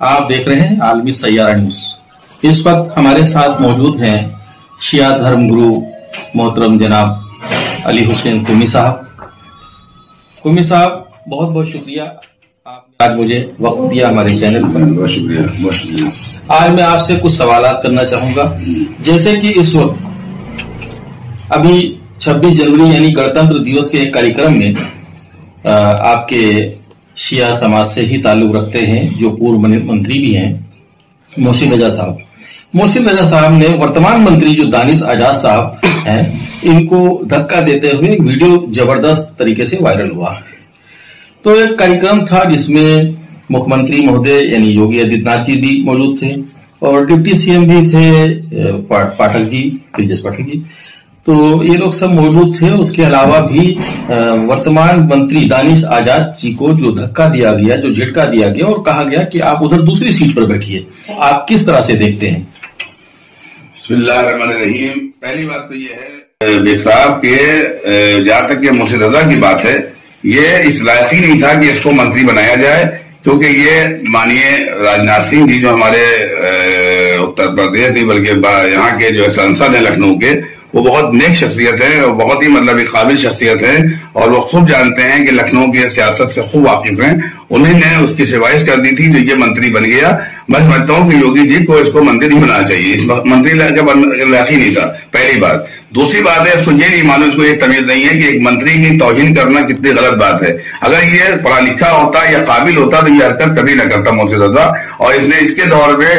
آپ دیکھ رہے ہیں عالمی سیارہ نیوز۔ اس وقت ہمارے ساتھ موجود ہیں شیعہ دھرم گرو محترم جناب علی حسین قمی صاحب۔ قمی صاحب، بہت بہت شکریہ، آپ نے آج مجھے وقت دیا ہمارے چینل پر۔ بہت شکریہ، بہت شکریہ۔ آج میں آپ سے کچھ سوالات کرنا چاہوں گا، جیسے کہ اس وقت ابھی 26 جنوری یعنی گنتنتر دیوس کے ایک کاریکرم میں آپ کے شیعہ سماج سے ہی تعلق رکھتے ہیں، جو پورو منتری بھی ہیں، محسن رضا صاحب۔ محسن رضا صاحب نے ورتمان منتری جو دانش آزاد صاحب ہیں، ان کو دھکا دیتے ہوئے ایک ویڈیو زبردست طریقے سے وائرل ہوا۔ تو ایک کاریکرم تھا جس میں مکھ منتری مہودے یعنی یوگی آدتیہ ناتھ جی بھی موجود تھے اور ڈپٹی سی ایم بھی تھے پاٹھک جی، برجیش پاٹھک جی، تو یہ لوگ سب موجود تھے۔ اس کے علاوہ بھی ورتمان منتری دانش آزاد جی کو جو دھکا دیا گیا، جو جھٹکا دیا گیا اور کہا گیا کہ آپ ادھر دوسری سیٹ پر بیٹھیے، آپ کس طرح سے دیکھتے ہیں؟ بسم اللہ الرحمن الرحیم۔ پہلی بات تو یہ ہے بیگ صاحب کہ جہاں تک کہ محسن رضا کی بات ہے، یہ اس لائق ہی نہیں تھا کہ اس کو منتری بنایا جائے، کیونکہ یہ مانیے راجناتھ سنگھ جی جو ہمارے اتر پردیش نہیں بلکہ یہاں کے جو سنسد ہیں لکھنؤ کے، وہ بہت نیک شخصیت ہے اور بہت ہی ایک قابل شخصیت ہے، اور وہ خوب جانتے ہیں کہ لکھنؤ کی سیاست سے خوب واقف ہیں۔ انہیں نے اس کی سفارش کر دی تھی، جو یہ منتری بن گیا۔ میں سمجھتا ہوں کہ یوگی جی کو اس کو منتری نہیں بنانا چاہیے، اس منتری لائق ہی نہیں تھا، پہلی بات۔ دوسری بات ہے، اس کو یہ نہیں معلوم، اس کو یہ تمیز نہیں ہے کہ ایک منتری کی توہین کرنا کتنی غلط بات ہے۔ اگر یہ پڑھا لکھا ہوتا یا قابل ہوتا تو یہ حرکت کبھی نہ کرتا محسن رضا، اور اس نے اس کے دور میں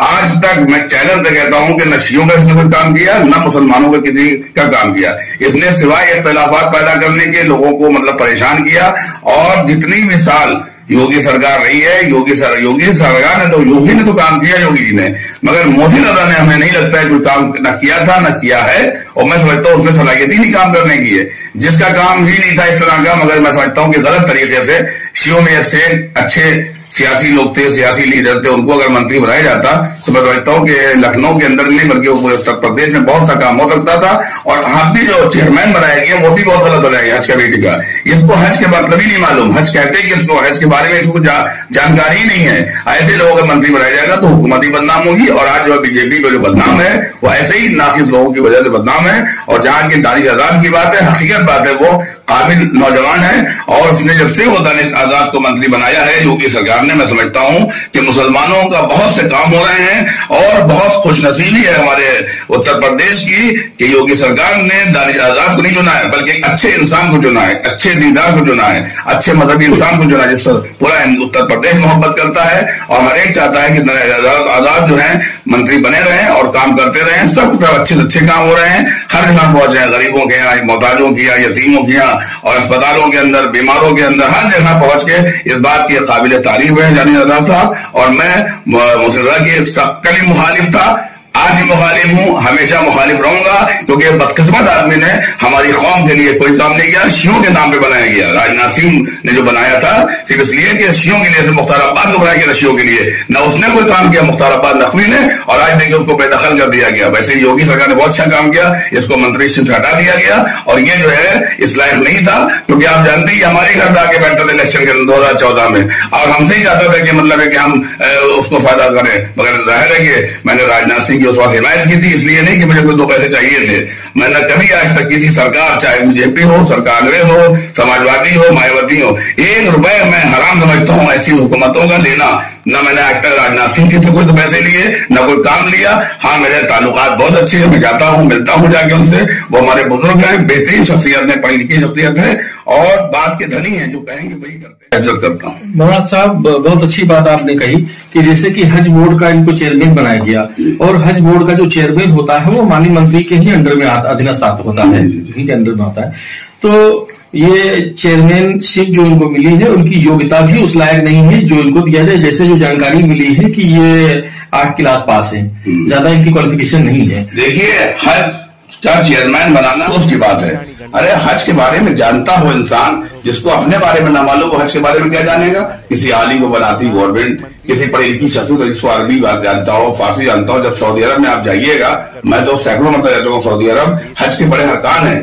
آج تک میں چینل سے کہتا ہوں کہ نہ شیعوں کا اس نے کوئی کام کیا، نہ مسلمانوں کا کسی کا کام کیا۔ اس نے سوائے اختلافات پیدا کرنے کے لوگوں کو پریشان کیا، اور جتنی بھی سال یوگی سرکار رہی ہے، یوگی سرکار نے تو یوگی نے تو کام کیا، یوگی جی نے، مگر محسن رضا نے ہمیں نہیں لگتا ہے کوئی کام نہ کیا تھا نہ کیا ہے، اور میں سمجھتا ہوں اس میں صلاحیت ہی نہیں کام کرنے کی ہے، جس کا کام ہی نہیں تھا اس طرح کا، مگر میں سمجھتا ہوں کہ غلط طریقے سے شیعوں میں ایک سے اچھے سیاسی لوگ تھے، سیاسی لیڈر تھے، ان کو اگر منتری بنایا جاتا تو میں سمجھتا ہوں کہ لکھنؤ کے اندر نہیں بلکہ پورے اتر پردیش میں بہت سا کام ہو سکتا تھا۔ اور آپ بھی جو چیئرمین بنایا گیا وہ بھی بہت غلط بنایا گیا حج کمیٹی کا۔ اس کو حج کے مطلب ہی نہیں معلوم، حج کہتے کہ اس کو حج کے بارے میں اس کو جانکاری ہی نہیں ہے۔ ایسے لوگوں کا منتری بنایا جائے گا تو حکومت ہی بدنام ہوگی، اور آج جو بی جے پی جو بدنام ہے وہ ایسے ہی ناقص لوگوں کی وجہ سے بدنام ہے۔ اور جہاں کی دانش آزاد کی بات ہے، حقیقت بات ہے، وہ قابل نوجوان ہے، اور اس نے جب سے وہ دانش آزاد کو منتری بنایا ہے یوگی سرکار نے، میں سمجھتا ہوں کہ مسلمانوں کا بہت سے کام ہو رہے ہیں، اور بہت خوش نصیبی ہے ہمارے اتر پردیش کی کہ یوگی سرکار نے دانش آزاد کو نہیں چنا ہے، بلکہ ایک اچھے انسان کو چنا ہے، اچھے دیندار کو چنا ہے، اچھے مذہبی انسان کو چنا ہے، جس سے پورا اتر پردیش محبت کرتا ہے، اور ہر ایک چاہتا ہے کہ دانش آزاد جو ہیں منتری بنے رہیں اور کام کرتے رہیں۔ سب اچھے سے اچھے کام ہو رہے ہیں، ہر جگہ پہنچ رہے ہیں، غریبوں کے یہاں، محتاجوں کے یہاں، یتیموں کے یہاں، اور اسپتالوں کے اندر، بیماروں کے اندر، ہر جگہ پہنچ کے اس بات کی قابل تعریف ہے دانش آزاد صاحب۔ اور میں محسن رضا کی کل مخالف تھا، آج بھی مخالف ہوں، ہمیشہ مخالف رہوں گا، کیونکہ بدقسمت آدمی نے ہماری قوم کے لیے کوئی کام نہیں کیا، شیعوں کے نام پہ بنایا گیا۔ راجناتھ سنگھ نے جو بنایا تھا صرف اس لیے کہ شیعوں کے لیے، مختار آباد کو بنایا گیا تھا شیعوں کے لیے، نہ اس نے کوئی کام کیا مختار آباد نقوی نے، اور آج دیکھیں اس کو بے دخل کر دیا گیا۔ ویسے یوگی سرکار نے بہت اچھا کام کیا، اس کو منتری سے ہٹا دیا گیا، اور یہ جو ہے اس لائق نہیں تھا، کیونکہ آپ جانتے ہی ہمارے گھر میں آ کے بیٹھتا تھا الیکشن کے 2014 میں، اور ہم سے ہی چاہتا تھا کہ ہے کہ ہم اس کو فائدہ کریں، مگر ظاہر ہے کہ میں نے راجناتھ سنگھ کی اس وقت حمایت کی تھی، اس لیے نہیں کہ مجھے کوئی 2 پیسے چاہیے تھے۔ میں نے کبھی آج تک کی تھی سرکار، چاہے بی جے پی ہو، کانگریس ہو، سماجوادی ہو، مایاوتی ہو، 1 روپے میں حرام سمجھتا ہوں ایسی حکومتوں کا لینا۔ نہ میں نے آج تک راجناتھ سنگھ کی تو کوئی پیسے لیے، نہ کوئی کام لیا۔ ہاں، میرے تعلقات بہت اچھے ہیں، میں جاتا ہوں، ملتا ہوں جا کے ان سے، وہ ہمارے بزرگ ہیں، بہترین شخصیت ہے، پڑھی لکھی شخصیت ہے، اور بات کے دھنی ہیں، جو کہیں گے وہی کرتے ہیں، عزت کرتا ہوں۔ مولانا صاحب، بہت اچھی بات آپ نے کہی کہ جیسے کہ حج بورڈ کا ان کو چیئرمین بنایا گیا، اور حج بورڈ کا جو چیئرمین ہوتا ہے وہ مانی منتری کے ہی انڈر میں ادھینستھ ہوتا ہے، انہیں کے انڈر میں ہوتا ہے۔ تو یہ چیئرمین شپ جو ان کو ملی ہے، ان کی یوگتا بھی اس لائق نہیں ہے جو ان کو دیا جائے۔ جیسے جو جانکاری ملی ہے کہ یہ 8 کلاس پاس ہے، زیادہ ان کی کوالیفیکیشن نہیں ہے۔ دیکھیے، حج کا چیئرمین بنانا اس کی بات ہے، ارے حج کے بارے میں جانتا ہو انسان، جس کو اپنے بارے میں نہ معلوم وہ حج کے بارے میں کیا جانے گا؟ کسی عالم کو بناتی گورنمنٹ، کسی پڑھی لکھی شخص جس کو عربی بات جانتا ہو، فارسی جانتا ہو۔ جب سعودی عرب میں آپ جائیے گا، میں تو سینکڑوں مرتبہ جا چکا ہوں سعودی عرب، حج کے بڑے ارکان ہیں،